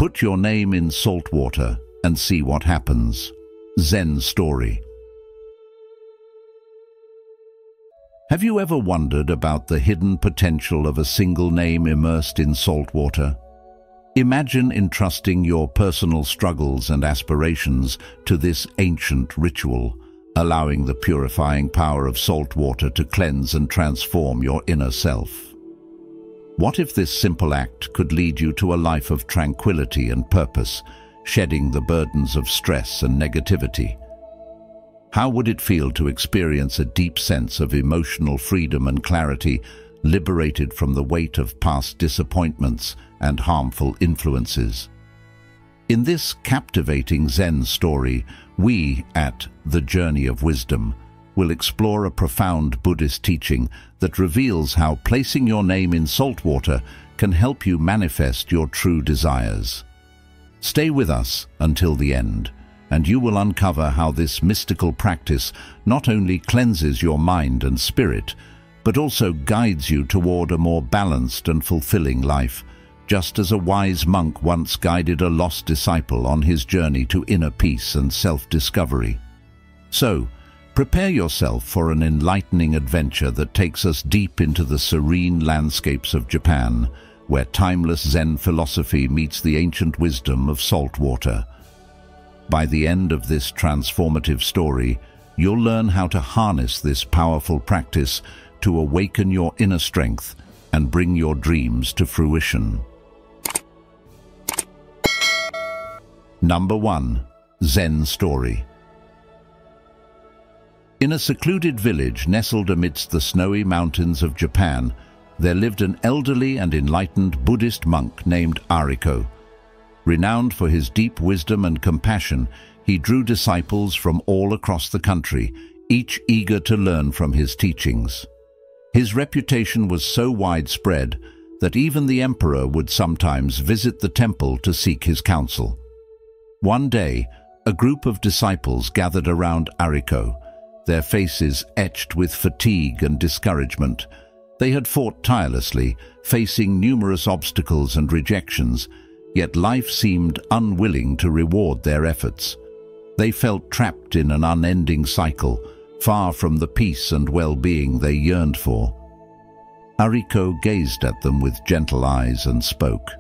Put your name in salt water and see what happens. Zen Story. Have you ever wondered about the hidden potential of a single name immersed in salt water? Imagine entrusting your personal struggles and aspirations to this ancient ritual, allowing the purifying power of salt water to cleanse and transform your inner self. What if this simple act could lead you to a life of tranquility and purpose, shedding the burdens of stress and negativity? How would it feel to experience a deep sense of emotional freedom and clarity, liberated from the weight of past disappointments and harmful influences? In this captivating Zen story, we, at The Journey of Wisdom, will explore a profound Buddhist teaching that reveals how placing your name in salt water can help you manifest your true desires. Stay with us until the end, and you will uncover how this mystical practice not only cleanses your mind and spirit, but also guides you toward a more balanced and fulfilling life, just as a wise monk once guided a lost disciple on his journey to inner peace and self-discovery. So, prepare yourself for an enlightening adventure that takes us deep into the serene landscapes of Japan, where timeless Zen philosophy meets the ancient wisdom of salt water. By the end of this transformative story, you'll learn how to harness this powerful practice to awaken your inner strength and bring your dreams to fruition. Number 1. Zen Story. In a secluded village nestled amidst the snowy mountains of Japan, there lived an elderly and enlightened Buddhist monk named Ariko. Renowned for his deep wisdom and compassion, he drew disciples from all across the country, each eager to learn from his teachings. His reputation was so widespread that even the emperor would sometimes visit the temple to seek his counsel. One day, a group of disciples gathered around Ariko, their faces etched with fatigue and discouragement. They had fought tirelessly, facing numerous obstacles and rejections, yet life seemed unwilling to reward their efforts. They felt trapped in an unending cycle, far from the peace and well-being they yearned for. Ariko gazed at them with gentle eyes and spoke.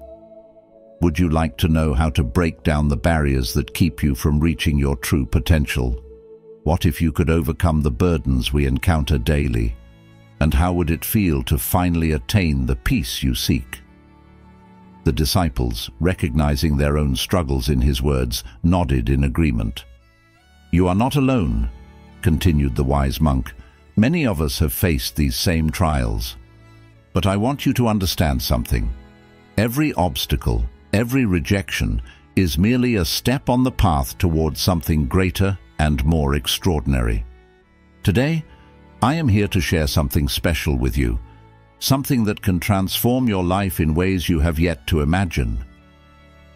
"Would you like to know how to break down the barriers that keep you from reaching your true potential? What if you could overcome the burdens we encounter daily? And how would it feel to finally attain the peace you seek?" The disciples, recognizing their own struggles in his words, nodded in agreement. "You are not alone," continued the wise monk. "Many of us have faced these same trials. But I want you to understand something. Every obstacle, every rejection, is merely a step on the path towards something greater and more extraordinary. Today, I am here to share something special with you, something that can transform your life in ways you have yet to imagine."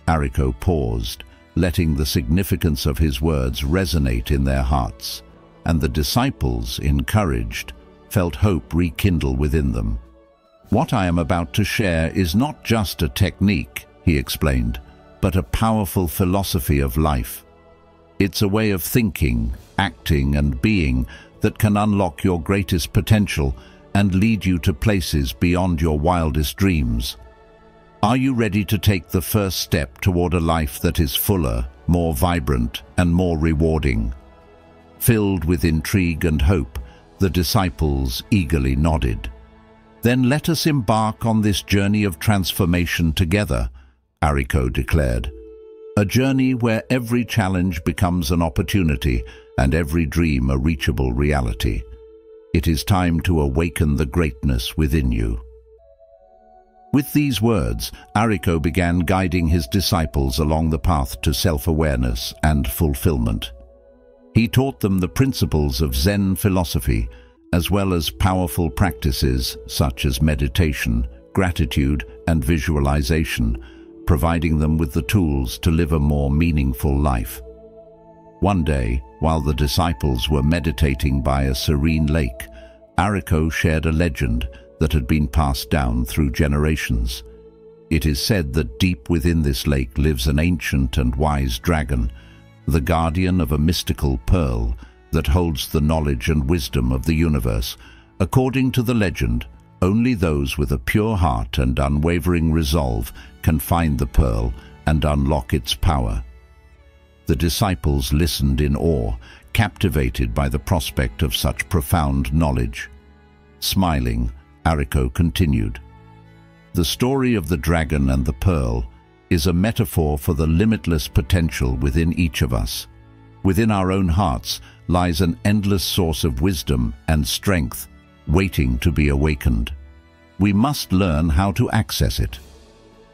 Ariko paused, letting the significance of his words resonate in their hearts, and the disciples, encouraged, felt hope rekindle within them. "What I am about to share is not just a technique," he explained, "but a powerful philosophy of life. It's a way of thinking, acting, and being that can unlock your greatest potential and lead you to places beyond your wildest dreams. Are you ready to take the first step toward a life that is fuller, more vibrant, and more rewarding?" Filled with intrigue and hope, the disciples eagerly nodded. "Then let us embark on this journey of transformation together," Ariko declared. "A journey where every challenge becomes an opportunity and every dream a reachable reality. It is time to awaken the greatness within you." With these words, Ariko began guiding his disciples along the path to self-awareness and fulfillment. He taught them the principles of Zen philosophy, as well as powerful practices such as meditation, gratitude, and visualization, providing them with the tools to live a more meaningful life. One day, while the disciples were meditating by a serene lake, Ariko shared a legend that had been passed down through generations. It is said that deep within this lake lives an ancient and wise dragon, the guardian of a mystical pearl that holds the knowledge and wisdom of the universe. According to the legend, only those with a pure heart and unwavering resolve can find the pearl and unlock its power. The disciples listened in awe, captivated by the prospect of such profound knowledge. Smiling, Ariko continued, "The story of the dragon and the pearl is a metaphor for the limitless potential within each of us. Within our own hearts lies an endless source of wisdom and strength waiting to be awakened. We must learn how to access it."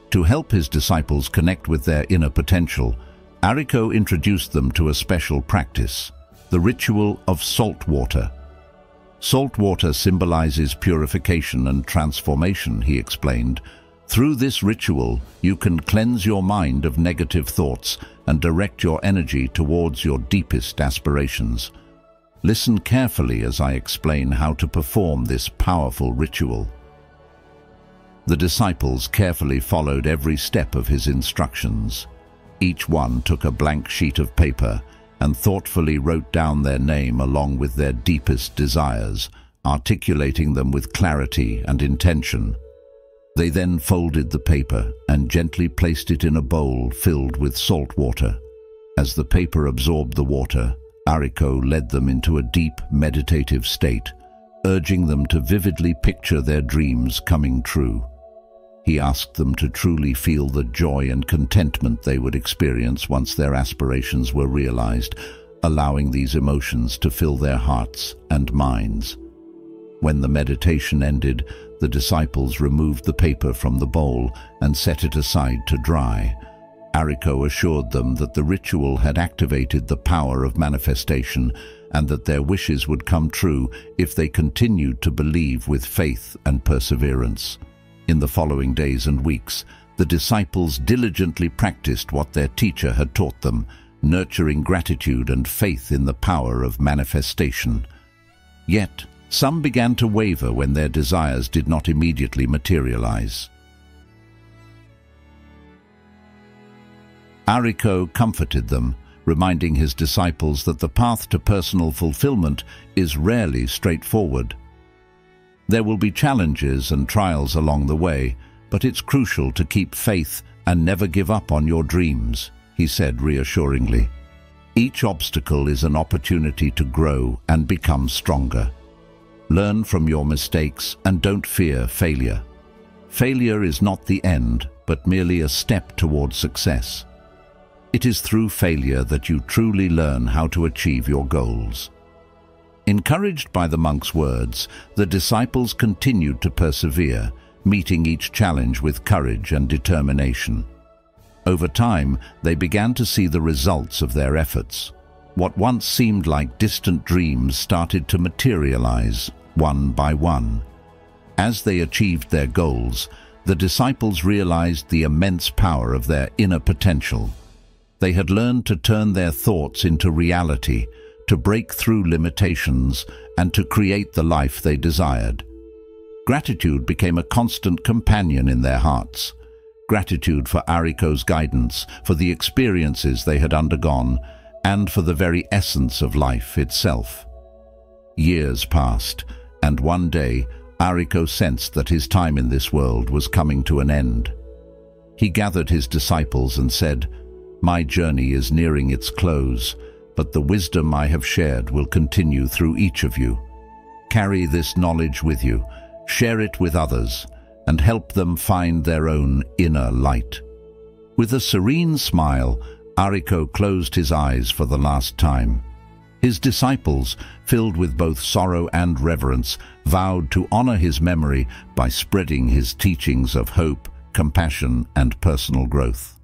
To help his disciples connect with their inner potential, Ariko introduced them to a special practice, the ritual of salt water. Salt water symbolizes purification and transformation, he explained. Through this ritual, you can cleanse your mind of negative thoughts and direct your energy towards your deepest aspirations. Listen carefully as I explain how to perform this powerful ritual. The disciples carefully followed every step of his instructions. Each one took a blank sheet of paper and thoughtfully wrote down their name along with their deepest desires, articulating them with clarity and intention. They then folded the paper and gently placed it in a bowl filled with salt water. As the paper absorbed the water, Ariko led them into a deep meditative state, urging them to vividly picture their dreams coming true. He asked them to truly feel the joy and contentment they would experience once their aspirations were realized, allowing these emotions to fill their hearts and minds. When the meditation ended, the disciples removed the paper from the bowl and set it aside to dry. Ariko assured them that the ritual had activated the power of manifestation and that their wishes would come true if they continued to believe with faith and perseverance. In the following days and weeks, the disciples diligently practiced what their teacher had taught them, nurturing gratitude and faith in the power of manifestation. Yet, some began to waver when their desires did not immediately materialize. Ariko comforted them, reminding his disciples that the path to personal fulfillment is rarely straightforward. There will be challenges and trials along the way, but it's crucial to keep faith and never give up on your dreams, he said reassuringly. Each obstacle is an opportunity to grow and become stronger. Learn from your mistakes and don't fear failure. Failure is not the end, but merely a step towards success. It is through failure that you truly learn how to achieve your goals. Encouraged by the monk's words, the disciples continued to persevere, meeting each challenge with courage and determination. Over time, they began to see the results of their efforts. What once seemed like distant dreams started to materialize, one by one. As they achieved their goals, the disciples realized the immense power of their inner potential. They had learned to turn their thoughts into reality, to break through limitations, and to create the life they desired. Gratitude became a constant companion in their hearts. Gratitude for Ariko's guidance, for the experiences they had undergone, and for the very essence of life itself. Years passed, and one day, Ariko sensed that his time in this world was coming to an end. He gathered his disciples and said, "My journey is nearing its close, but the wisdom I have shared will continue through each of you. Carry this knowledge with you, share it with others, and help them find their own inner light." With a serene smile, Ariko closed his eyes for the last time. His disciples, filled with both sorrow and reverence, vowed to honor his memory by spreading his teachings of hope, compassion, and personal growth.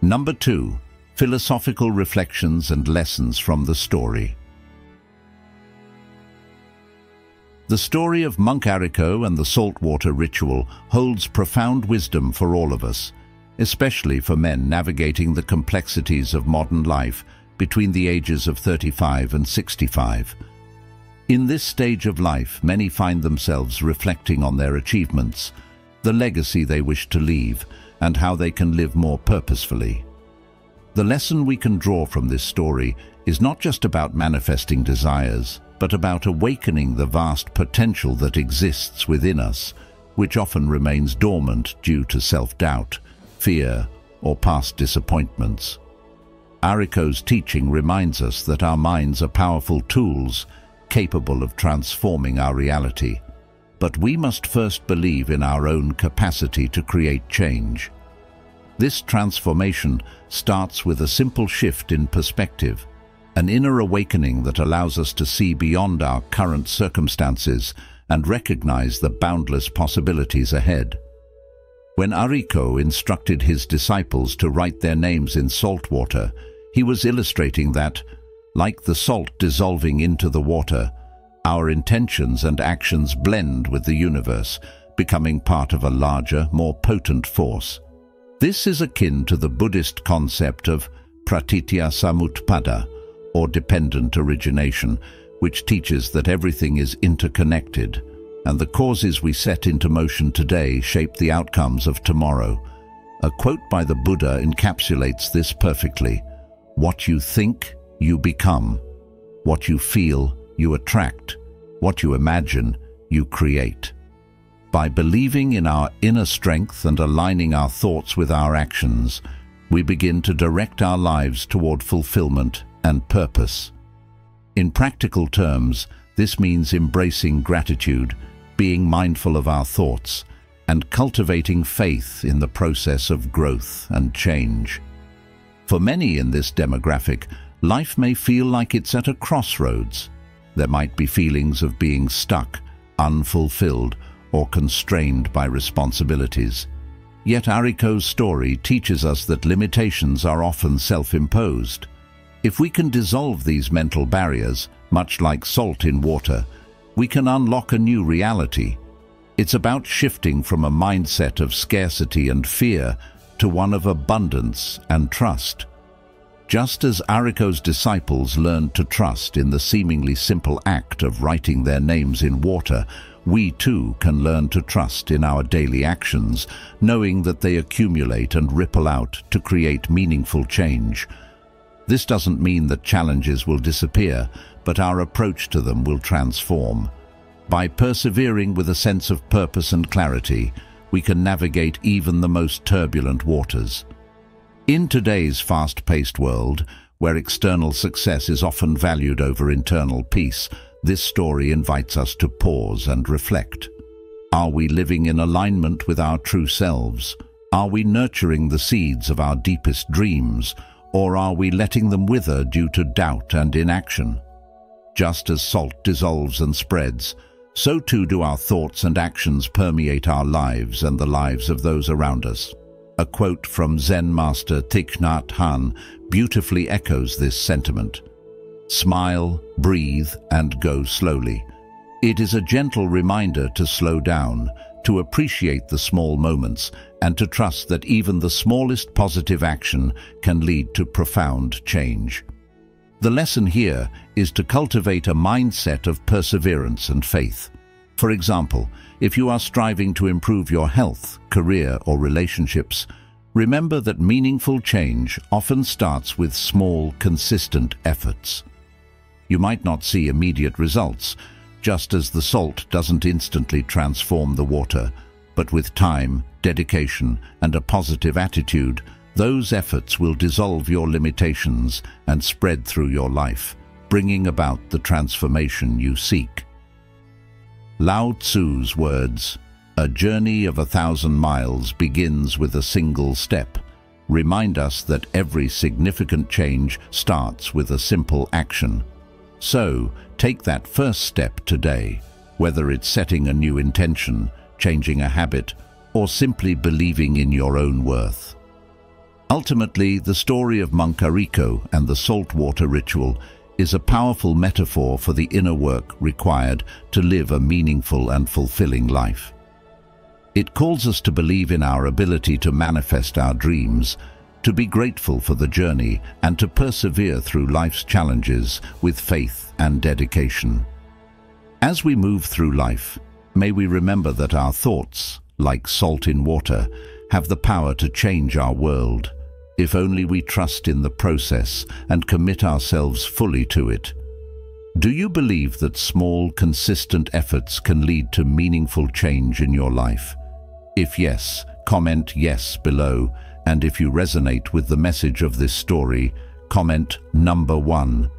Number 2. Philosophical reflections and lessons from the story. The story of Monk Ariko and the saltwater ritual holds profound wisdom for all of us, especially for men navigating the complexities of modern life between the ages of 35 and 65. In this stage of life, many find themselves reflecting on their achievements, the legacy they wish to leave, and how they can live more purposefully. The lesson we can draw from this story is not just about manifesting desires, but about awakening the vast potential that exists within us, which often remains dormant due to self-doubt, fear, or past disappointments. Ariko's teaching reminds us that our minds are powerful tools, capable of transforming our reality. But we must first believe in our own capacity to create change. This transformation starts with a simple shift in perspective, an inner awakening that allows us to see beyond our current circumstances and recognize the boundless possibilities ahead. When Ariko instructed his disciples to write their names in salt water, he was illustrating that, like the salt dissolving into the water, our intentions and actions blend with the universe, becoming part of a larger, more potent force. This is akin to the Buddhist concept of pratitya samutpada, or dependent origination, which teaches that everything is interconnected, and the causes we set into motion today shape the outcomes of tomorrow. A quote by the Buddha encapsulates this perfectly. What you think, you become. What you feel, you attract. What you imagine, you create. By believing in our inner strength and aligning our thoughts with our actions, we begin to direct our lives toward fulfillment and purpose. In practical terms, this means embracing gratitude, being mindful of our thoughts, and cultivating faith in the process of growth and change. For many in this demographic, life may feel like it's at a crossroads. There might be feelings of being stuck, unfulfilled, or constrained by responsibilities. Yet Ariko's story teaches us that limitations are often self-imposed. If we can dissolve these mental barriers, much like salt in water, we can unlock a new reality. It's about shifting from a mindset of scarcity and fear to one of abundance and trust. Just as Ariko's disciples learned to trust in the seemingly simple act of writing their names in water, we too can learn to trust in our daily actions, knowing that they accumulate and ripple out to create meaningful change. This doesn't mean that challenges will disappear, but our approach to them will transform. By persevering with a sense of purpose and clarity, we can navigate even the most turbulent waters. In today's fast-paced world, where external success is often valued over internal peace, this story invites us to pause and reflect. Are we living in alignment with our true selves? Are we nurturing the seeds of our deepest dreams, or are we letting them wither due to doubt and inaction? Just as salt dissolves and spreads, so too do our thoughts and actions permeate our lives and the lives of those around us. A quote from Zen master Thich Nhat Hanh beautifully echoes this sentiment. Smile, breathe, and go slowly. It is a gentle reminder to slow down, to appreciate the small moments, and to trust that even the smallest positive action can lead to profound change. The lesson here is to cultivate a mindset of perseverance and faith. For example, if you are striving to improve your health, career, or relationships, remember that meaningful change often starts with small, consistent efforts. You might not see immediate results, just as the salt doesn't instantly transform the water, but with time, dedication, and a positive attitude, those efforts will dissolve your limitations and spread through your life, bringing about the transformation you seek. Lao Tzu's words, "A journey of 1,000 miles begins with a single step," remind us that every significant change starts with a simple action. So, take that first step today, whether it's setting a new intention, changing a habit, or simply believing in your own worth. Ultimately, the story of Monk Ariko and the saltwater ritual is a powerful metaphor for the inner work required to live a meaningful and fulfilling life. It calls us to believe in our ability to manifest our dreams, to be grateful for the journey, and to persevere through life's challenges with faith and dedication. As we move through life, may we remember that our thoughts, like salt in water, have the power to change our world, if only we trust in the process and commit ourselves fully to it. Do you believe that small, consistent efforts can lead to meaningful change in your life? If yes, comment yes below, and if you resonate with the message of this story, comment number 1.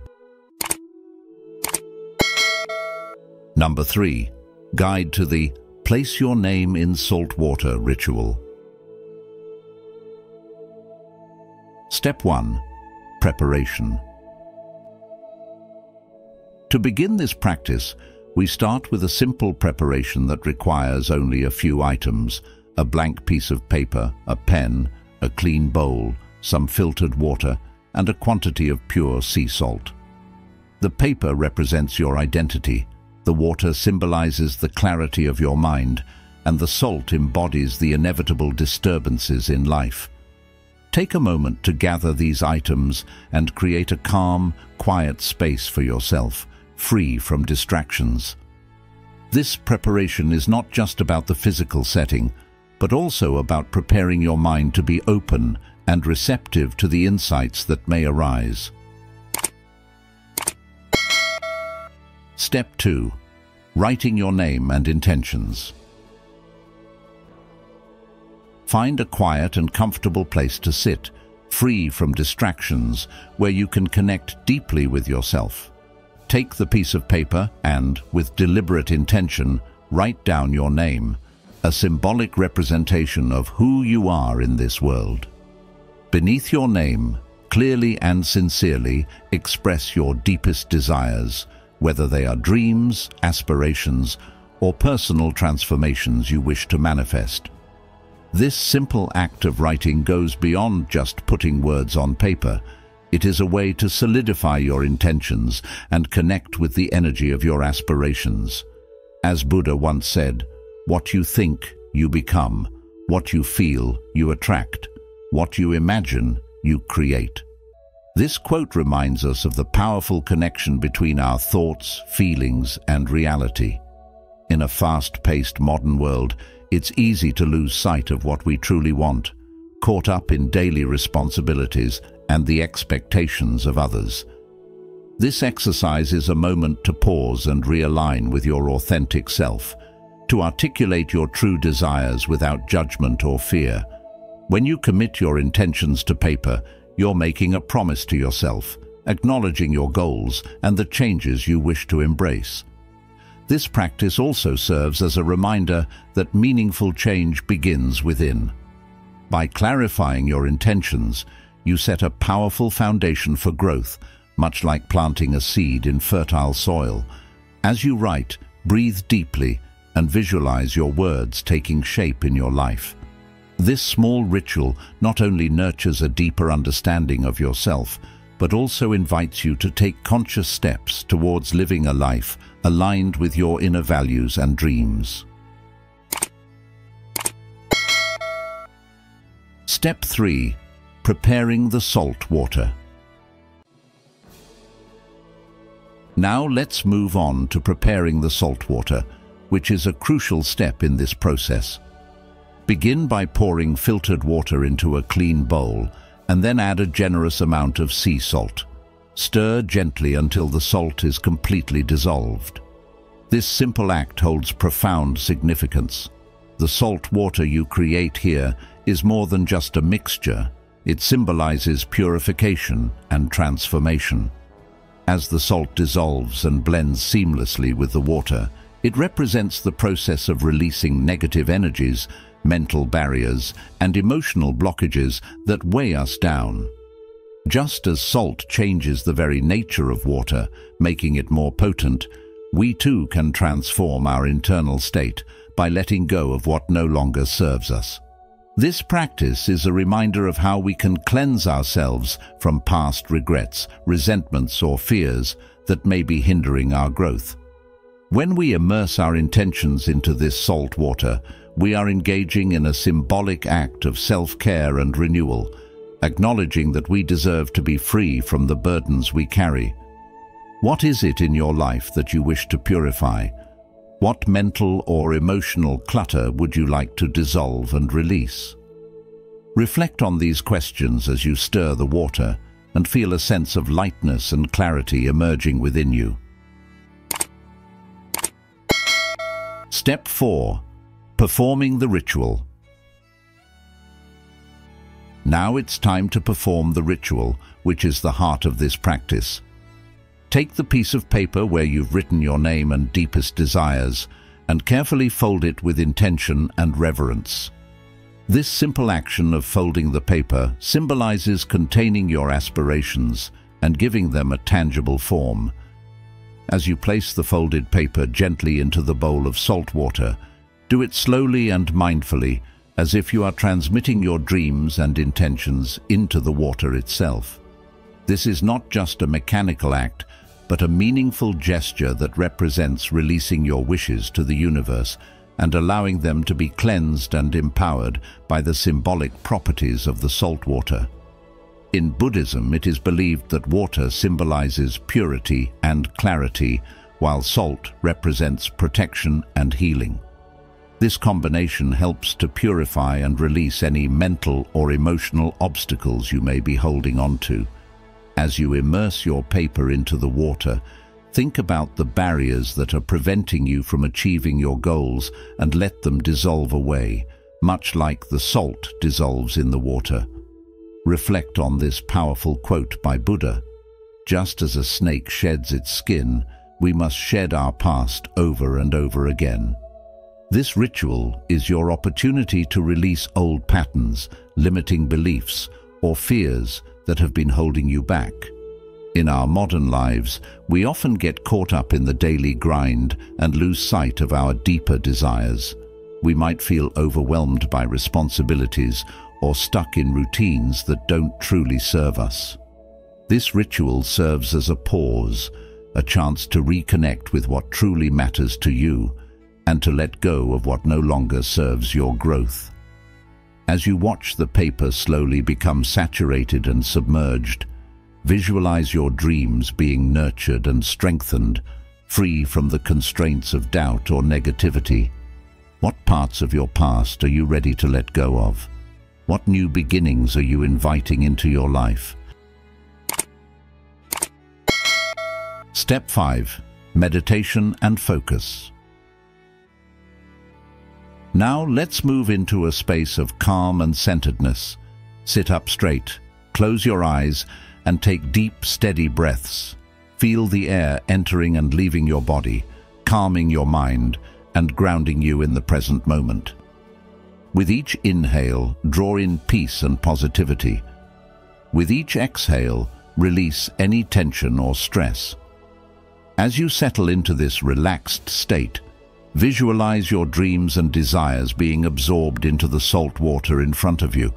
Number 3. Guide to the Place Your Name in Salt Water ritual. Step 1. Preparation. To begin this practice, we start with a simple preparation that requires only a few items: a blank piece of paper, a pen, a clean bowl, some filtered water, and a quantity of pure sea salt. The paper represents your identity, the water symbolizes the clarity of your mind, and the salt embodies the inevitable disturbances in life. Take a moment to gather these items and create a calm, quiet space for yourself, free from distractions. This preparation is not just about the physical setting, but also about preparing your mind to be open and receptive to the insights that may arise. Step 2. Writing your name and intentions. Find a quiet and comfortable place to sit, free from distractions, where you can connect deeply with yourself. Take the piece of paper and, with deliberate intention, write down your name, a symbolic representation of who you are in this world. Beneath your name, clearly and sincerely express your deepest desires, whether they are dreams, aspirations, or personal transformations you wish to manifest. This simple act of writing goes beyond just putting words on paper. It is a way to solidify your intentions and connect with the energy of your aspirations. As Buddha once said, "What you think, you become. What you feel, you attract. What you imagine, you create." This quote reminds us of the powerful connection between our thoughts, feelings, and reality. In a fast-paced modern world, it's easy to lose sight of what we truly want, caught up in daily responsibilities and the expectations of others. This exercise is a moment to pause and realign with your authentic self, to articulate your true desires without judgment or fear. When you commit your intentions to paper, you're making a promise to yourself, acknowledging your goals and the changes you wish to embrace. This practice also serves as a reminder that meaningful change begins within. By clarifying your intentions, you set a powerful foundation for growth, much like planting a seed in fertile soil. As you write, breathe deeply and visualize your words taking shape in your life. This small ritual not only nurtures a deeper understanding of yourself, but also invites you to take conscious steps towards living a life aligned with your inner values and dreams. Step 3. Preparing the salt water. Now let's move on to preparing the salt water, which is a crucial step in this process. Begin by pouring filtered water into a clean bowl, and then add a generous amount of sea salt. Stir gently until the salt is completely dissolved. This simple act holds profound significance. The salt water you create here is more than just a mixture. It symbolizes purification and transformation. As the salt dissolves and blends seamlessly with the water, it represents the process of releasing negative energies, mental barriers, and emotional blockages that weigh us down. Just as salt changes the very nature of water, making it more potent, we too can transform our internal state by letting go of what no longer serves us. This practice is a reminder of how we can cleanse ourselves from past regrets, resentments, or fears that may be hindering our growth. When we immerse our intentions into this salt water, we are engaging in a symbolic act of self-care and renewal, acknowledging that we deserve to be free from the burdens we carry. What is it in your life that you wish to purify? What mental or emotional clutter would you like to dissolve and release? Reflect on these questions as you stir the water and feel a sense of lightness and clarity emerging within you. Step 4. Performing the ritual. Now it's time to perform the ritual, which is the heart of this practice. Take the piece of paper where you've written your name and deepest desires and carefully fold it with intention and reverence. This simple action of folding the paper symbolizes containing your aspirations and giving them a tangible form. As you place the folded paper gently into the bowl of salt water, do it slowly and mindfully, as if you are transmitting your dreams and intentions into the water itself. This is not just a mechanical act, but a meaningful gesture that represents releasing your wishes to the universe and allowing them to be cleansed and empowered by the symbolic properties of the salt water. In Buddhism, it is believed that water symbolizes purity and clarity, while salt represents protection and healing. This combination helps to purify and release any mental or emotional obstacles you may be holding onto. As you immerse your paper into the water, think about the barriers that are preventing you from achieving your goals and let them dissolve away, much like the salt dissolves in the water. Reflect on this powerful quote by Buddha: "Just as a snake sheds its skin, we must shed our past over and over again." This ritual is your opportunity to release old patterns, limiting beliefs, or fears that have been holding you back. In our modern lives, we often get caught up in the daily grind and lose sight of our deeper desires. We might feel overwhelmed by responsibilities or stuck in routines that don't truly serve us. This ritual serves as a pause, a chance to reconnect with what truly matters to you and to let go of what no longer serves your growth. As you watch the paper slowly become saturated and submerged, visualize your dreams being nurtured and strengthened, free from the constraints of doubt or negativity. What parts of your past are you ready to let go of? What new beginnings are you inviting into your life? Step 5. Meditation and focus. Now let's move into a space of calm and centeredness. Sit up straight, close your eyes, and take deep, steady breaths. Feel the air entering and leaving your body, calming your mind and grounding you in the present moment. With each inhale, draw in peace and positivity. With each exhale, release any tension or stress. As you settle into this relaxed state, visualize your dreams and desires being absorbed into the salt water in front of you,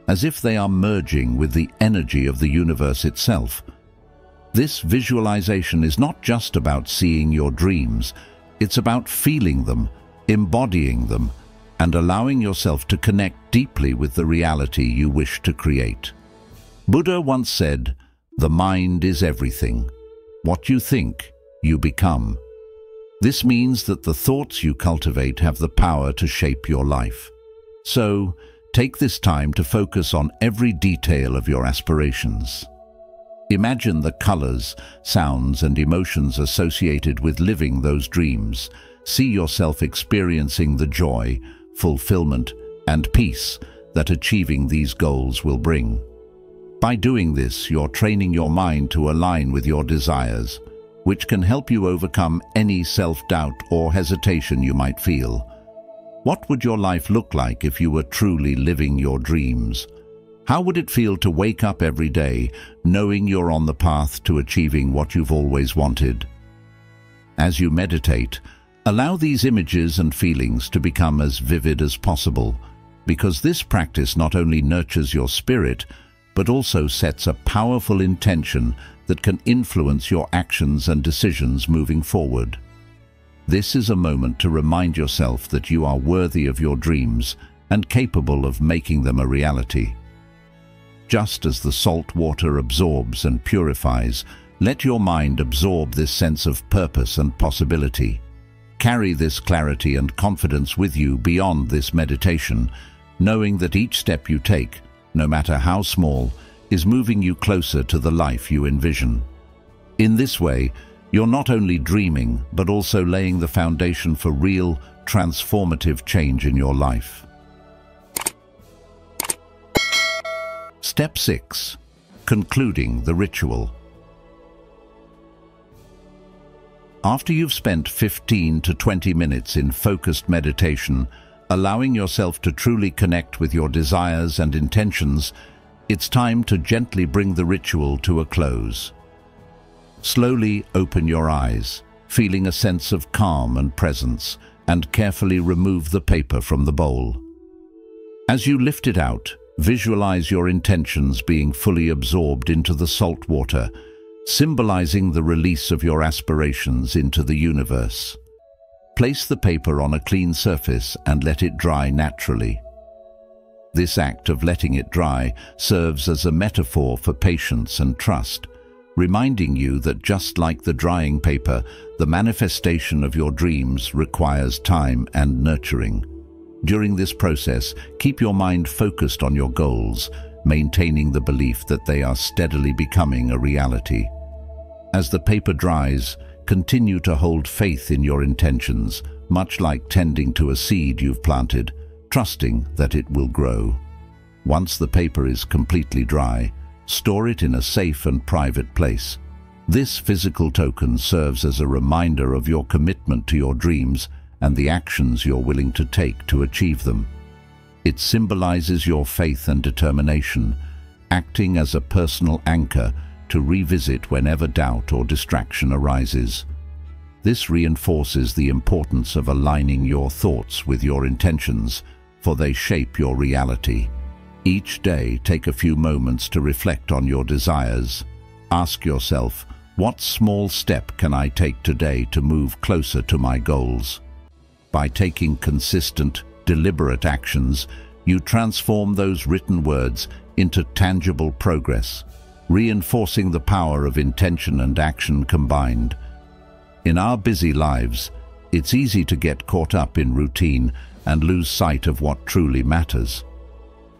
as if they are merging with the energy of the universe itself. This visualization is not just about seeing your dreams, it's about feeling them, embodying them, and allowing yourself to connect deeply with the reality you wish to create. Buddha once said, "The mind is everything. What you think, you become." This means that the thoughts you cultivate have the power to shape your life. So, take this time to focus on every detail of your aspirations. Imagine the colors, sounds, and emotions associated with living those dreams. See yourself experiencing the joy, fulfillment, and peace that achieving these goals will bring. By doing this, you're training your mind to align with your desires, which can help you overcome any self-doubt or hesitation you might feel. What would your life look like if you were truly living your dreams? How would it feel to wake up every day knowing you're on the path to achieving what you've always wanted? As you meditate, allow these images and feelings to become as vivid as possible, because this practice not only nurtures your spirit, but also sets a powerful intention that can influence your actions and decisions moving forward. This is a moment to remind yourself that you are worthy of your dreams and capable of making them a reality. Just as the salt water absorbs and purifies, Let your mind absorb this sense of purpose and possibility. Carry this clarity and confidence with you beyond this meditation, knowing that each step you take, no matter how small, is moving you closer to the life you envision. In this way, you're not only dreaming, but also laying the foundation for real, transformative change in your life. Step 6. Concluding the ritual. After you've spent 15 to 20 minutes in focused meditation, allowing yourself to truly connect with your desires and intentions, it's time to gently bring the ritual to a close. Slowly open your eyes, feeling a sense of calm and presence, and carefully remove the paper from the bowl. As you lift it out, visualize your intentions being fully absorbed into the salt water, symbolizing the release of your aspirations into the universe. Place the paper on a clean surface and let it dry naturally. This act of letting it dry serves as a metaphor for patience and trust, reminding you that just like the drying paper, the manifestation of your dreams requires time and nurturing. During this process, keep your mind focused on your goals, maintaining the belief that they are steadily becoming a reality. As the paper dries, continue to hold faith in your intentions, much like tending to a seed you've planted, trusting that it will grow. Once the paper is completely dry, store it in a safe and private place. This physical token serves as a reminder of your commitment to your dreams and the actions you're willing to take to achieve them. It symbolizes your faith and determination, acting as a personal anchor to revisit whenever doubt or distraction arises. This reinforces the importance of aligning your thoughts with your intentions, for they shape your reality. Each day, take a few moments to reflect on your desires. Ask yourself, what small step can I take today to move closer to my goals? By taking consistent, deliberate actions, you transform those written words into tangible progress, reinforcing the power of intention and action combined. In our busy lives, it's easy to get caught up in routine and lose sight of what truly matters.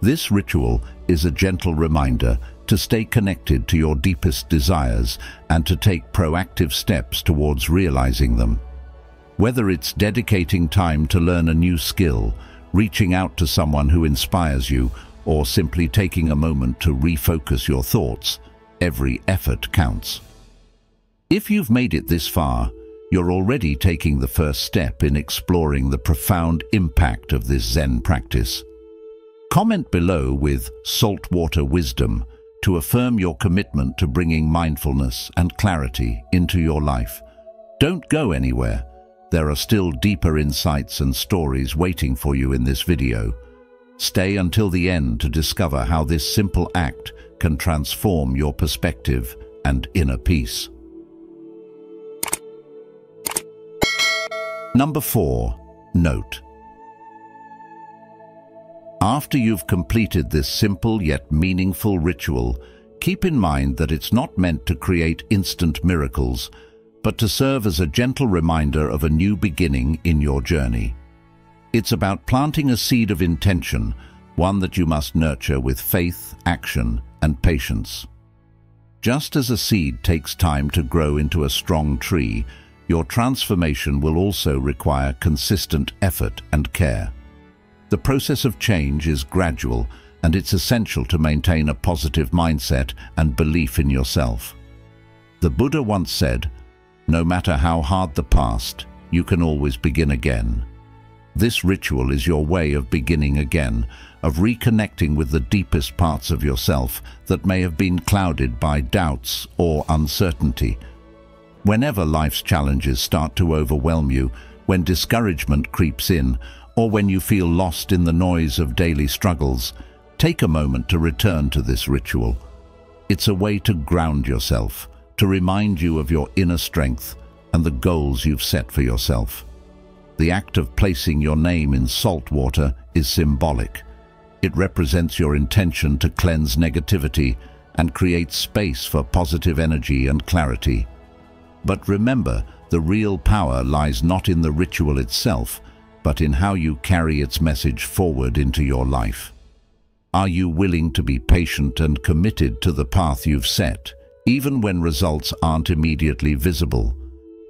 This ritual is a gentle reminder to stay connected to your deepest desires and to take proactive steps towards realizing them. Whether it's dedicating time to learn a new skill, reaching out to someone who inspires you, or simply taking a moment to refocus your thoughts, every effort counts. If you've made it this far, you're already taking the first step in exploring the profound impact of this Zen practice. Comment below with saltwater wisdom to affirm your commitment to bringing mindfulness and clarity into your life. Don't go anywhere. There are still deeper insights and stories waiting for you in this video. Stay until the end to discover how this simple act can transform your perspective and inner peace. Number 4. Note. After you've completed this simple yet meaningful ritual, keep in mind that it's not meant to create instant miracles, but to serve as a gentle reminder of a new beginning in your journey. It's about planting a seed of intention, one that you must nurture with faith, action, and patience. Just as a seed takes time to grow into a strong tree, your transformation will also require consistent effort and care. The process of change is gradual, and it's essential to maintain a positive mindset and belief in yourself. The Buddha once said, "No matter how hard the past, you can always begin again." This ritual is your way of beginning again, of reconnecting with the deepest parts of yourself that may have been clouded by doubts or uncertainty. Whenever life's challenges start to overwhelm you, when discouragement creeps in, or when you feel lost in the noise of daily struggles, take a moment to return to this ritual. It's a way to ground yourself, to remind you of your inner strength and the goals you've set for yourself. The act of placing your name in salt water is symbolic. It represents your intention to cleanse negativity and creates space for positive energy and clarity. But remember, the real power lies not in the ritual itself, but in how you carry its message forward into your life. Are you willing to be patient and committed to the path you've set, even when results aren't immediately visible?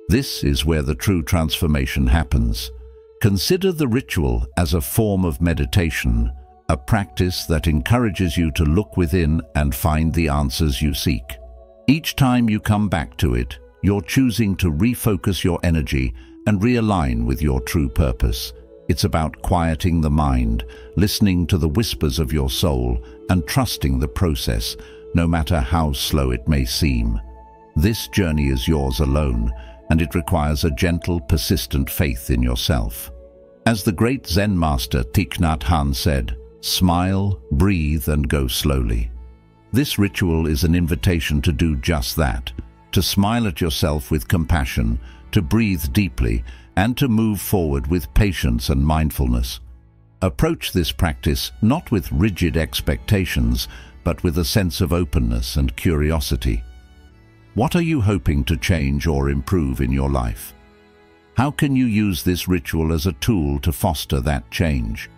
This is where the true transformation happens. Consider the ritual as a form of meditation, a practice that encourages you to look within and find the answers you seek. Each time you come back to it, you're choosing to refocus your energy and realign with your true purpose. It's about quieting the mind, listening to the whispers of your soul, and trusting the process, no matter how slow it may seem. This journey is yours alone, and it requires a gentle, persistent faith in yourself. As the great Zen master Thich Nhat Hanh said, "Smile, breathe, and go slowly." This ritual is an invitation to do just that, to smile at yourself with compassion, to breathe deeply, and to move forward with patience and mindfulness. Approach this practice not with rigid expectations, but with a sense of openness and curiosity. What are you hoping to change or improve in your life? How can you use this ritual as a tool to foster that change?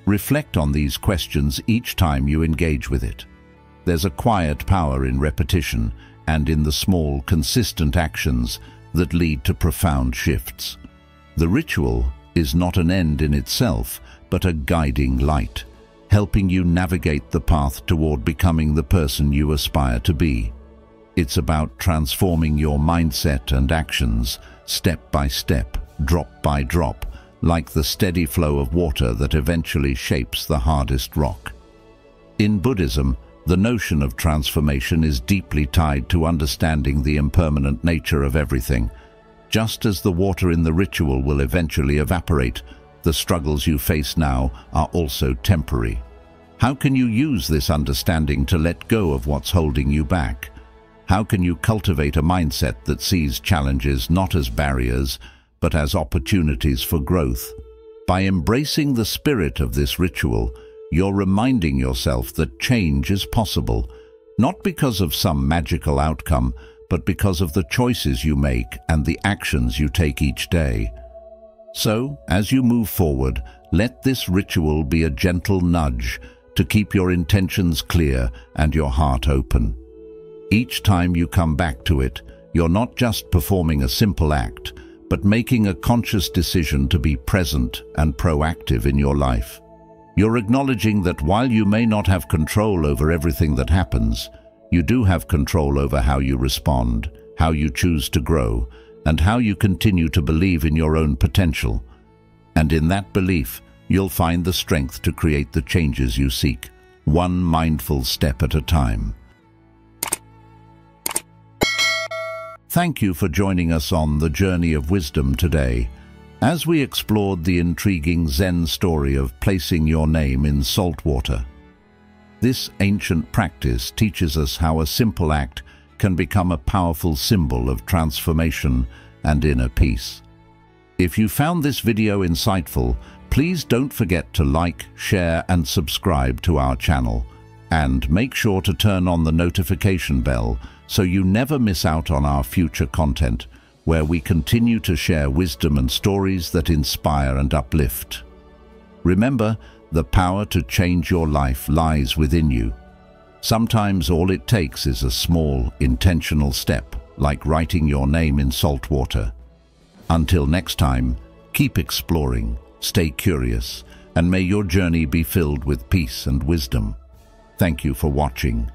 Reflect on these questions each time you engage with it. There's a quiet power in repetition and in the small, consistent actions that lead to profound shifts. The ritual is not an end in itself, but a guiding light, helping you navigate the path toward becoming the person you aspire to be. It's about transforming your mindset and actions, step by step, drop by drop, like the steady flow of water that eventually shapes the hardest rock. In Buddhism, the notion of transformation is deeply tied to understanding the impermanent nature of everything. Just as the water in the ritual will eventually evaporate, the struggles you face now are also temporary. How can you use this understanding to let go of what's holding you back? How can you cultivate a mindset that sees challenges not as barriers, but as opportunities for growth? By embracing the spirit of this ritual, you're reminding yourself that change is possible, not because of some magical outcome, but because of the choices you make and the actions you take each day. So, as you move forward, let this ritual be a gentle nudge to keep your intentions clear and your heart open. Each time you come back to it, you're not just performing a simple act, but making a conscious decision to be present and proactive in your life. You're acknowledging that while you may not have control over everything that happens, you do have control over how you respond, how you choose to grow, and how you continue to believe in your own potential. And in that belief, you'll find the strength to create the changes you seek, one mindful step at a time. Thank you for joining us on the journey of wisdom today, as we explored the intriguing Zen story of placing your name in salt water. This ancient practice teaches us how a simple act can become a powerful symbol of transformation and inner peace. If you found this video insightful, please don't forget to like, share, and subscribe to our channel. And make sure to turn on the notification bell so you never miss out on our future content, where we continue to share wisdom and stories that inspire and uplift. Remember, the power to change your life lies within you. Sometimes all it takes is a small, intentional step, like writing your name in salt water. Until next time, keep exploring, stay curious, and may your journey be filled with peace and wisdom. Thank you for watching.